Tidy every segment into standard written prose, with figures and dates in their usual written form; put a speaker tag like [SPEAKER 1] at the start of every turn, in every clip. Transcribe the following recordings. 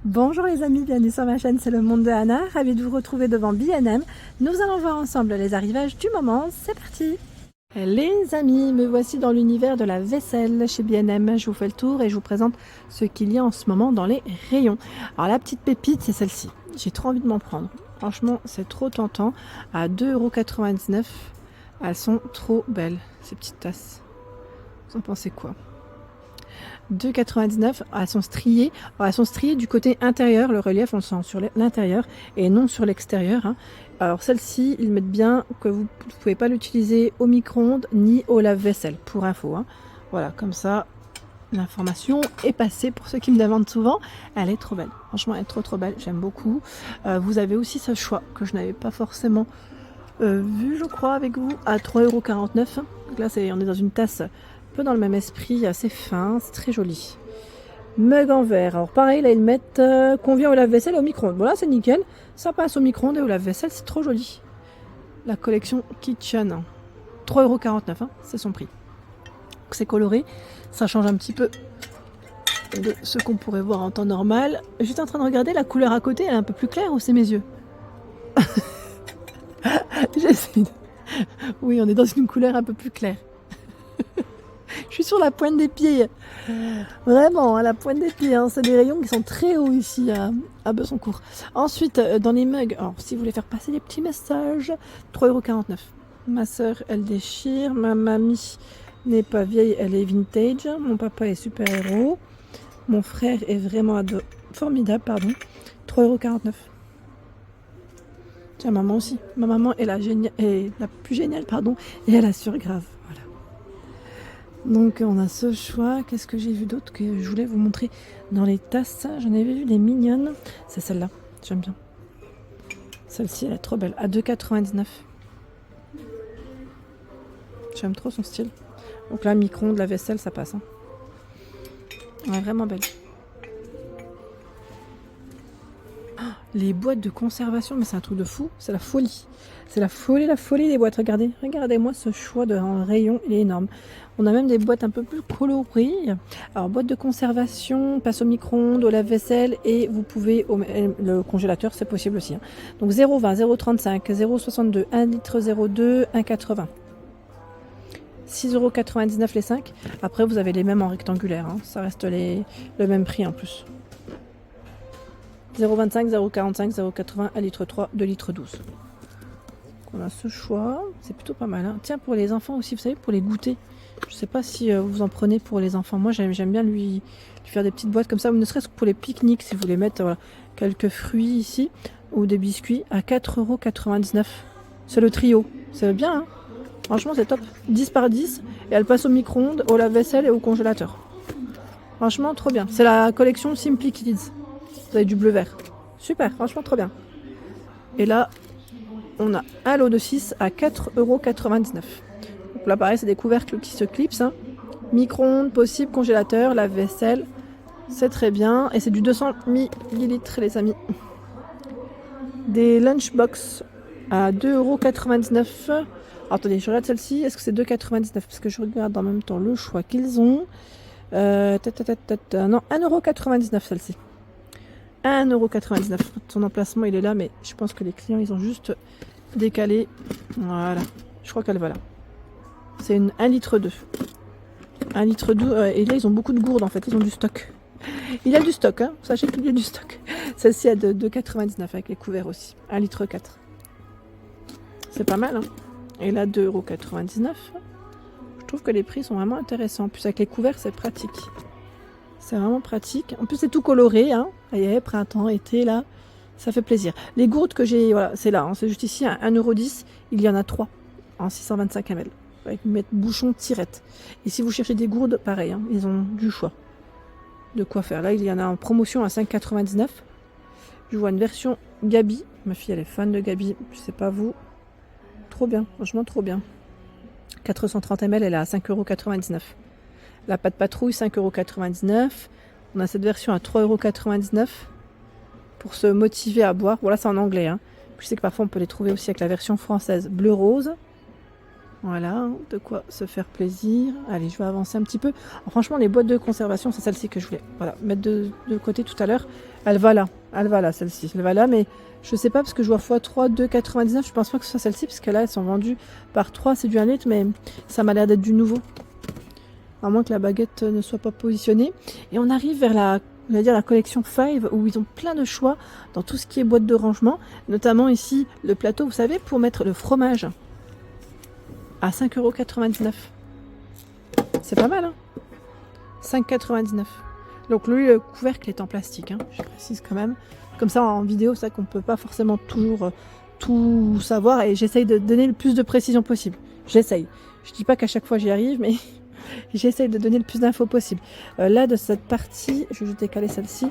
[SPEAKER 1] Bonjour les amis, bienvenue sur ma chaîne, c'est le monde de Anna, ravie de vous retrouver devant B&M. Nous allons voir ensemble les arrivages du moment, c'est parti. Les amis, me voici dans l'univers de la vaisselle chez B&M. Je vous fais le tour et je vous présente ce qu'il y a en ce moment dans les rayons. Alors la petite pépite, c'est celle-ci. J'ai trop envie de m'en prendre. Franchement, c'est trop tentant. À 2,99 €. Elles sont trop belles, ces petites tasses. Vous en pensez quoi? 2,99 €. Elles sont striées. Alors, elles sont striées du côté intérieur. Le relief, on le sent sur l'intérieur et non sur l'extérieur, hein. Alors celle-ci, ils mettent bien que vous ne pouvez pas l'utiliser au micro-ondes ni au lave-vaisselle, pour info, hein. Voilà, comme ça, l'information est passée pour ceux qui me demandent souvent. Elle est trop belle. Franchement, elle est trop belle. J'aime beaucoup. Vous avez aussi ce choix que je n'avais pas forcément vu, je crois, avec vous, à 3,49 €. Donc là, on est dans une tasse un peu dans le même esprit, assez fin, c'est très joli. Mug en verre. Alors pareil, là ils mettent convient au lave-vaisselle et au micro-ondes. Bon là c'est nickel, ça passe au micro-ondes et au lave-vaisselle, c'est trop joli. La collection Kitchen, 3,49 €, hein, c'est son prix. C'est coloré, ça change un petit peu de ce qu'on pourrait voir en temps normal. J'étais en train de regarder la couleur à côté, elle est un peu plus claire ou c'est mes yeux? J'essaie de... Oui, on est dans une couleur un peu plus claire. Je suis sur la pointe des pieds. Vraiment, à la pointe des pieds. Hein. C'est des rayons qui sont très hauts ici à Bessancourt. Ensuite, dans les mugs, alors si vous voulez faire passer des petits messages, 3,49 €. Ma soeur, elle déchire. Ma mamie n'est pas vieille, elle est vintage. Mon papa est super-héros. Mon frère est vraiment formidable, pardon. 3,49 €. Tiens, maman aussi. Ma maman est la plus géniale, pardon, et elle assure grave. Voilà. Donc on a ce choix. Qu'est-ce que j'ai vu d'autre que je voulais vous montrer dans les tasses? J'en avais vu des mignonnes. C'est celle-là, j'aime bien. Celle-ci, elle est trop belle. À 2,99 €. J'aime trop son style. Donc là, micro-ondes, la vaisselle, ça passe. Hein. Elle est vraiment belle. Les boîtes de conservation, mais c'est un truc de fou, c'est la folie. C'est la folie des boîtes. Regardez-moi ce choix de rayon, il est énorme. On a même des boîtes un peu plus colorées. Alors, boîte de conservation, passe au micro-ondes, au lave-vaisselle et vous pouvez, le congélateur, c'est possible aussi. Hein. Donc 0,20, 0,35, 0,62, 1 litre 0,2, 1,80. 6,99 € les 5. Après, vous avez les mêmes en rectangulaire. Hein. Ça reste le même prix en plus. 0,25, 0,45, 0,80, 1 litre 3, 2 litres 12. Donc on a ce choix, c'est plutôt pas mal. Hein. Tiens, pour les enfants aussi, vous savez, pour les goûter. Je sais pas si vous en prenez pour les enfants. Moi, j'aime bien lui faire des petites boîtes comme ça, ne serait-ce que pour les pique-niques, si vous voulez mettre voilà, quelques fruits ici, ou des biscuits, à 4,99 €. C'est le trio, c'est bien, hein. Franchement, c'est top. 10 par 10, et elle passe au micro-ondes, au lave-vaisselle et au congélateur. Franchement, trop bien. C'est la collection Simply Kids. Vous avez du bleu vert. Super, franchement trop bien. Et là, on a un lot de 6 à 4,99 €. Donc là, pareil, c'est des couvercles qui se clipsent. Hein. Micro-ondes possible, congélateur, lave-vaisselle. C'est très bien. Et c'est du 200 ml, les amis. Des lunchbox à 2,99 €. Alors, attendez, je regarde celle-ci. Est-ce que c'est 2,99 €? Parce que je regarde en même temps le choix qu'ils ont. Non, 1,99 € celle-ci. 1,99 €. Son emplacement il est là, mais je pense que les clients ils ont juste décalé. Voilà, je crois qu'elle va là. C'est une 1 litre 2. 1 litre 2, et là ils ont beaucoup de gourdes en fait, ils ont du stock. Il y a du stock, hein. Sachez qu'il y a du stock. Celle-ci est de 2,99 € avec les couverts aussi. 1 litre 4. C'est pas mal, hein. Et là 2,99 €. Je trouve que les prix sont vraiment intéressants. Plus avec les couverts, c'est pratique. C'est vraiment pratique. En plus, c'est tout coloré. Hein. Voyez, printemps, été, là. Ça fait plaisir. Les gourdes que j'ai, voilà, c'est là. Hein, c'est juste ici, à 1,10 €. Il y en a 3 en 625 ml. Avec mettre bouchon tirette. Et si vous cherchez des gourdes, pareil. Hein, ils ont du choix. De quoi faire. Là, il y en a en promotion à 5,99 €. Je vois une version Gabi. Ma fille, elle est fan de Gabi. Je sais pas vous. Trop bien. Franchement, trop bien. 430 ml, elle est à 5,99 €. La pâte patrouille, 5,99 €. On a cette version à 3,99 € pour se motiver à boire. Voilà, c'est en anglais. Hein. Je sais que parfois on peut les trouver aussi avec la version française bleu-rose. Voilà, de quoi se faire plaisir. Allez, je vais avancer un petit peu. Alors, franchement, les boîtes de conservation, c'est celle-ci que je voulais. Voilà, mettre de côté tout à l'heure. Elle va là, celle-ci. Elle va là, mais je sais pas parce que je vois x3, 2,99. Je pense pas que ce soit celle-ci parce que là, elles sont vendues par 3. C'est du 1 litre, mais ça m'a l'air d'être du nouveau. À moins que la baguette ne soit pas positionnée. Et on arrive vers la collection 5 où ils ont plein de choix dans tout ce qui est boîte de rangement. Notamment ici, le plateau, vous savez, pour mettre le fromage. À 5,99 €. C'est pas mal, hein. 5,99 €. Donc lui, le couvercle est en plastique, hein, je précise quand même. Comme ça, en vidéo, c'est ça qu'on peut pas forcément toujours tout savoir. Et j'essaye de donner le plus de précision possible. J'essaye. Je dis pas qu'à chaque fois j'y arrive, mais j'essaye de donner le plus d'infos possible. Là, de cette partie, je vais juste décaler celle-ci.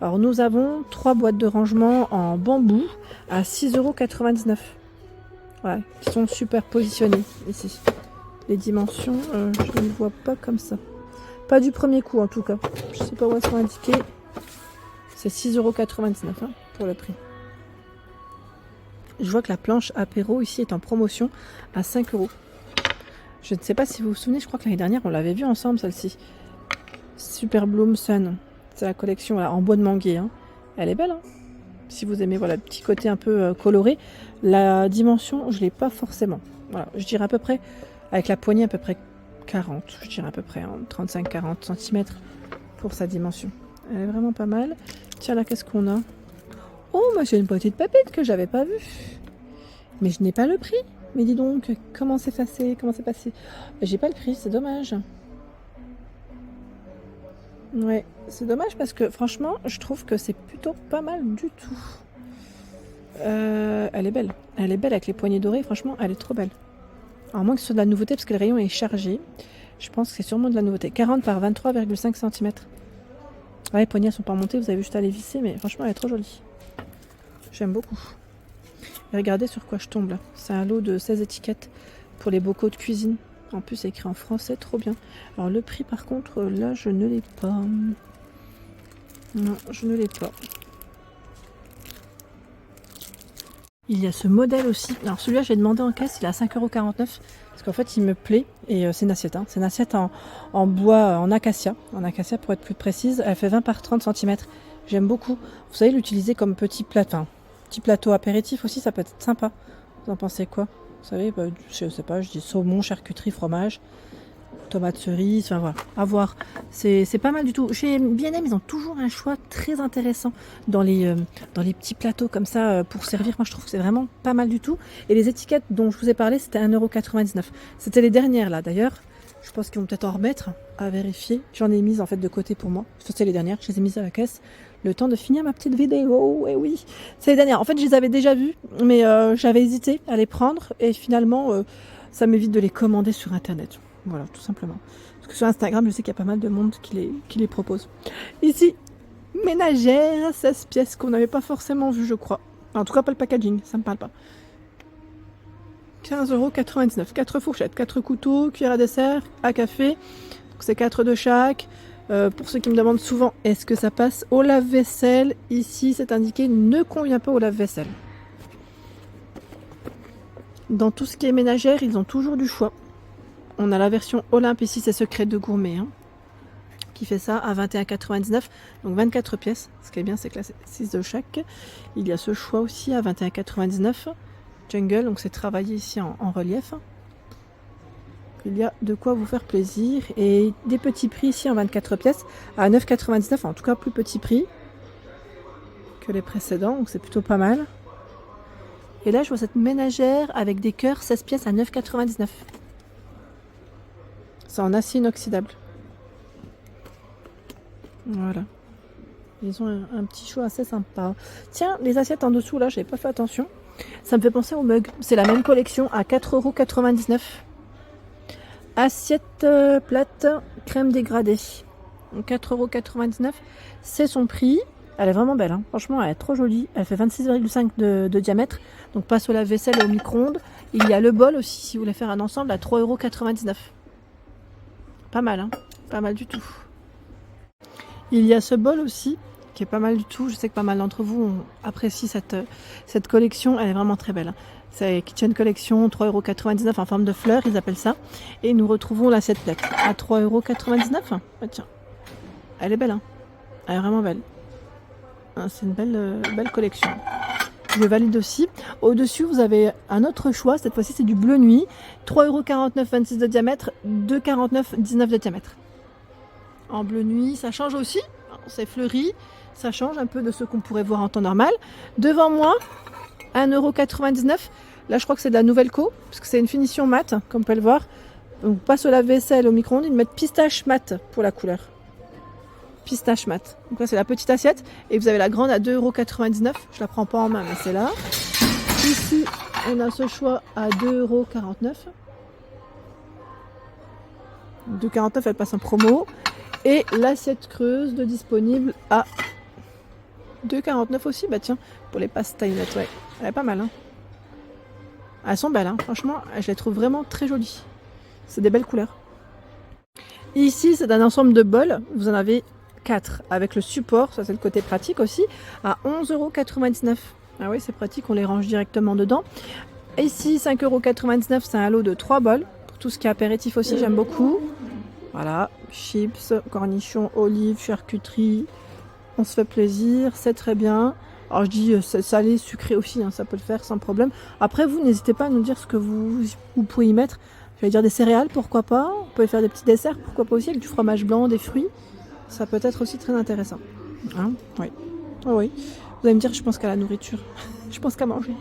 [SPEAKER 1] Alors, nous avons 3 boîtes de rangement en bambou à 6,99 €. Ouais, qui sont super positionnés ici. Les dimensions, je ne les vois pas comme ça. Pas du premier coup en tout cas. Je sais pas où elles sont indiquées. C'est 6,99 € hein, pour le prix. Je vois que la planche apéro ici est en promotion à 5 €. Je ne sais pas si vous vous souvenez, je crois que l'année dernière on l'avait vue ensemble celle-ci. Super Bloom Sun. C'est la collection là, en bois de manguier. Hein. Elle est belle, hein. Si vous aimez voilà, le petit côté un peu coloré. La dimension, je ne l'ai pas forcément. Voilà, je dirais à peu près, avec la poignée à peu près 40, je dirais à peu près 35-40 cm pour sa dimension. Elle est vraiment pas mal. Tiens là, qu'est-ce qu'on a? Oh, moi j'ai une petite papette que j'avais pas vue. Mais je n'ai pas le prix. Mais dis donc, comment c'est passé? Comment c'est passé? J'ai pas le prix, c'est dommage. Ouais, c'est dommage parce que franchement, je trouve que c'est plutôt pas mal du tout. Elle est belle. Elle est belle avec les poignées dorées. Franchement, elle est trop belle. Alors, à moins que ce soit de la nouveauté parce que le rayon est chargé. Je pense que c'est sûrement de la nouveauté. 40 par 23,5 cm. Ouais, les poignées sont pas montées. Vous avez juste à les visser. Mais franchement, elle est trop jolie. J'aime beaucoup. Et regardez sur quoi je tombe là. C'est un lot de 16 étiquettes pour les bocaux de cuisine. En plus, c'est écrit en français, trop bien. Alors le prix par contre, là, je ne l'ai pas. Non, je ne l'ai pas. Il y a ce modèle aussi. Alors celui-là, j'ai demandé en caisse, il est à 5,49 €. Parce qu'en fait, il me plaît. Et c'est une assiette. Hein. C'est une assiette en bois, en acacia. En acacia pour être plus précise. Elle fait 20 par 30 cm. J'aime beaucoup. Vous savez l'utiliser comme petit plateau apéritif aussi, ça peut être sympa. Vous en pensez quoi? Vous savez, bah, je sais pas, je dis saumon, charcuterie, fromage, tomates cerises, enfin voilà, à voir. C'est pas mal du tout. Chez B&M, ils ont toujours un choix très intéressant dans les petits plateaux comme ça pour servir. Moi, je trouve que c'est vraiment pas mal du tout. Et les étiquettes dont je vous ai parlé, c'était 1,99 €. C'était les dernières là, d'ailleurs. Je pense qu'ils vont peut-être en remettre à vérifier. J'en ai mises en fait de côté pour moi. C'était les dernières, je les ai mises à la caisse. Le temps de finir ma petite vidéo, et oui, c'est les dernières. En fait, je les avais déjà vues, mais j'avais hésité à les prendre. Et finalement, ça m'évite de les commander sur Internet. Voilà, tout simplement. Parce que sur Instagram, je sais qu'il y a pas mal de monde qui les propose. Ici, ménagère, 16 pièces qu'on n'avait pas forcément vu, je crois. En tout cas, pas le packaging, ça me parle pas. 15,99 €. 4 fourchettes, 4 couteaux, cuillère à dessert, à café. Donc c'est 4 de chaque. Pour ceux qui me demandent souvent, est-ce que ça passe au lave-vaisselle? Ici, c'est indiqué ne convient pas au lave-vaisselle. Dans tout ce qui est ménagère, ils ont toujours du choix. On a la version Olympe ici, c'est Secret de Gourmet, hein, qui fait ça à 21,99 €. Donc 24 pièces. Ce qui est bien, c'est que là, c'est 6 de chaque. Il y a ce choix aussi à 21,99 €. Jungle, donc c'est travaillé ici en relief. Il y a de quoi vous faire plaisir. Et des petits prix ici en 24 pièces à 9,99 €. En tout cas, plus petit prix que les précédents. Donc c'est plutôt pas mal. Et là, je vois cette ménagère avec des cœurs 16 pièces à 9,99 €. C'est en acier inoxydable. Voilà. Ils ont un petit choix assez sympa. Tiens, les assiettes en dessous, là, j'avais pas fait attention. Ça me fait penser au mug. C'est la même collection à 4,99 €. Assiette plate crème dégradée. 4,99 €. C'est son prix. Elle est vraiment belle. Hein. Franchement, elle est trop jolie. Elle fait 26,5 de diamètre. Donc passe au lave-vaisselle et au micro-ondes. Il y a le bol aussi, si vous voulez faire un ensemble, à 3,99 €. Pas mal, hein. Pas mal du tout. Il y a ce bol aussi, qui est pas mal du tout. Je sais que pas mal d'entre vous apprécient cette collection. Elle est vraiment très belle. C'est Kitchen Collection, 3,99 € en forme de fleurs, ils appellent ça. Et nous retrouvons l'assiette plate à 3,99 €. Ah, tiens, elle est belle, hein. Elle est vraiment belle. Ah, c'est une belle collection. Je valide aussi. Au-dessus, vous avez un autre choix. Cette fois-ci, c'est du bleu nuit. 3,49 €, 26 de diamètre, 2,49 €, 19 de diamètre. En bleu nuit, ça change aussi. C'est fleuri. Ça change un peu de ce qu'on pourrait voir en temps normal. Devant moi, 1,99 €. Là, je crois que c'est de la Nouvelle-Co, parce que c'est une finition mat, comme on peut le voir. Donc, passe au lave-vaisselle, au micro-ondes, ils mettent pistache mat pour la couleur. Pistache mat. Donc là, c'est la petite assiette. Et vous avez la grande à 2,99 €. Je la prends pas en main, mais c'est là. Ici, on a ce choix à 2,49 €. 2,49 €, elle passe en promo. Et l'assiette creuse de disponible à 2,49 € aussi. Bah tiens, pour les pasteillettes, ouais. Elle est pas mal, hein. Elles sont belles, hein. Franchement, je les trouve vraiment très jolies. C'est des belles couleurs. Ici, c'est un ensemble de bols. Vous en avez 4 avec le support, ça c'est le côté pratique aussi, à 11,99 €. Ah oui, c'est pratique, on les range directement dedans. Ici, 5,99 €, c'est un lot de 3 bols. Pour tout ce qui est apéritif aussi, j'aime beaucoup. Voilà, chips, cornichons, olives, charcuterie. On se fait plaisir, c'est très bien. Alors je dis salé, sucré aussi, hein, ça peut le faire sans problème. Après, vous, n'hésitez pas à nous dire ce que vous pouvez y mettre. Je vais dire des céréales, pourquoi pas. On peut faire des petits desserts, pourquoi pas aussi, avec du fromage blanc, des fruits. Ça peut être aussi très intéressant. Hein, oui. Oh oui. Vous allez me dire, je pense qu'à la nourriture. Je pense qu'à manger.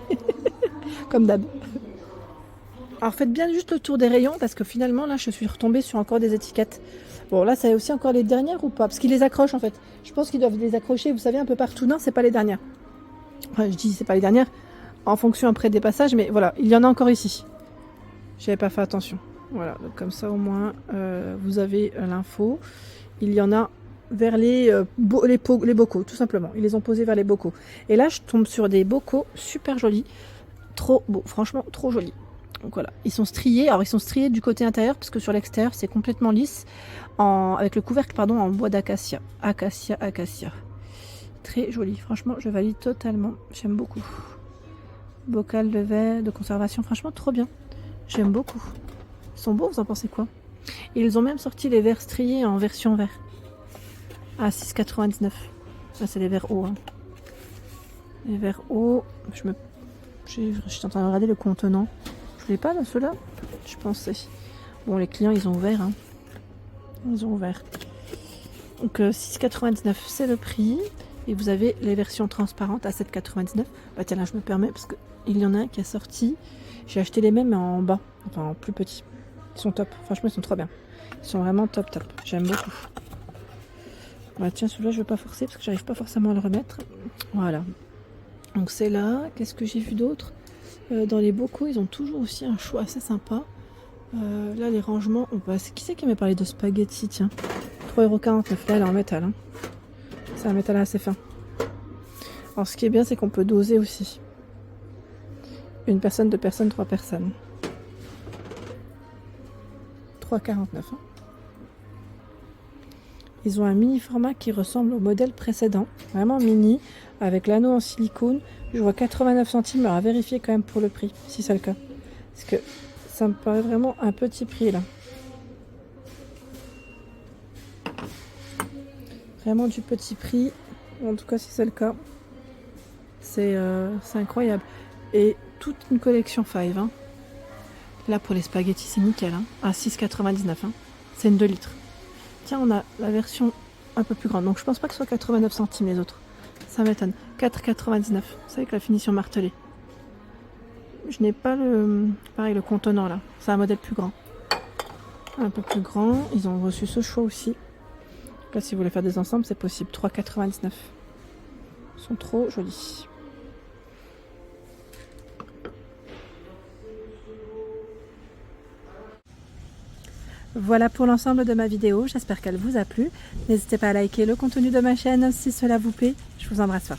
[SPEAKER 1] Comme d'hab. Alors faites bien juste le tour des rayons, parce que finalement, là, je suis retombée sur encore des étiquettes. Bon, là, c'est aussi encore les dernières ou pas? Parce qu'ils les accrochent, en fait. Je pense qu'ils doivent les accrocher, vous savez, un peu partout. Non, c'est pas les dernières. Enfin, je dis, c'est pas les dernières, en fonction après des passages, mais voilà, il y en a encore ici. J'avais pas fait attention. Voilà, donc comme ça, au moins, vous avez l'info. Il y en a vers les bocaux, tout simplement. Ils les ont posés vers les bocaux. Et là, je tombe sur des bocaux super jolis. Trop beaux, franchement, trop jolis. Donc voilà, ils sont striés. Alors, ils sont striés du côté intérieur, parce que sur l'extérieur, c'est complètement lisse. Avec le couvercle, pardon, en bois d'acacia. Acacia. Très joli. Franchement, je valide totalement. J'aime beaucoup. Bocal de verre, de conservation. Franchement, trop bien. J'aime beaucoup. Ils sont beaux, vous en pensez quoi? Et ils ont même sorti les verres striés en version vert à 6,99 €. Ça, c'est les verres hauts. Hein. Les verres hauts. Je suis en train de regarder le contenant. Je l'ai pas là, ceux-là. Je pensais. Bon, les clients, ils ont ouvert. Hein. Ils ont ouvert. Donc 6,99 €, c'est le prix. Et vous avez les versions transparentes à 7,99 €. Bah tiens, là, je me permets parce qu'il y en a un qui est sorti. J'ai acheté les mêmes mais en bas, enfin en plus petit. Ils sont top, franchement ils sont trop bien. Ils sont vraiment top. J'aime beaucoup. Bah, tiens, celui-là je vais pas forcer parce que j'arrive pas forcément à le remettre. Voilà. Donc c'est là. Qu'est-ce que j'ai vu d'autre? Dans les bocaux, ils ont toujours aussi un choix assez sympa. Là les rangements, qui c'est qui m'a parlé de spaghetti? Tiens, 3,49 €. Là elle est en métal. Hein. C'est un métal assez fin. Alors ce qui est bien, c'est qu'on peut doser aussi. Une personne, 2 personnes, 3 personnes. 3,49 €. Hein. Ils ont un mini format qui ressemble au modèle précédent. Vraiment mini, avec l'anneau en silicone. Je vois 89 centimes, alors à vérifier quand même pour le prix, si c'est le cas. Parce que ça me paraît vraiment un petit prix là. Vraiment du petit prix. En tout cas, si c'est le cas, c'est incroyable. Et toute une collection Five. Hein. Là, pour les spaghettis, c'est nickel. Hein. À 6,99 €. Hein. C'est une 2 litres. Tiens, on a la version un peu plus grande. Donc, je pense pas que ce soit 89 centimes les autres. Ça m'étonne. 4,99 €. C'est avec la finition martelée. Je n'ai pas le contenant là. C'est un modèle plus grand. Un peu plus grand. Ils ont reçu ce choix aussi. Là, si vous voulez faire des ensembles, c'est possible. 3,99 €. Ils sont trop jolis. Voilà pour l'ensemble de ma vidéo, j'espère qu'elle vous a plu. N'hésitez pas à liker le contenu de ma chaîne si cela vous plaît. Je vous embrasse fort.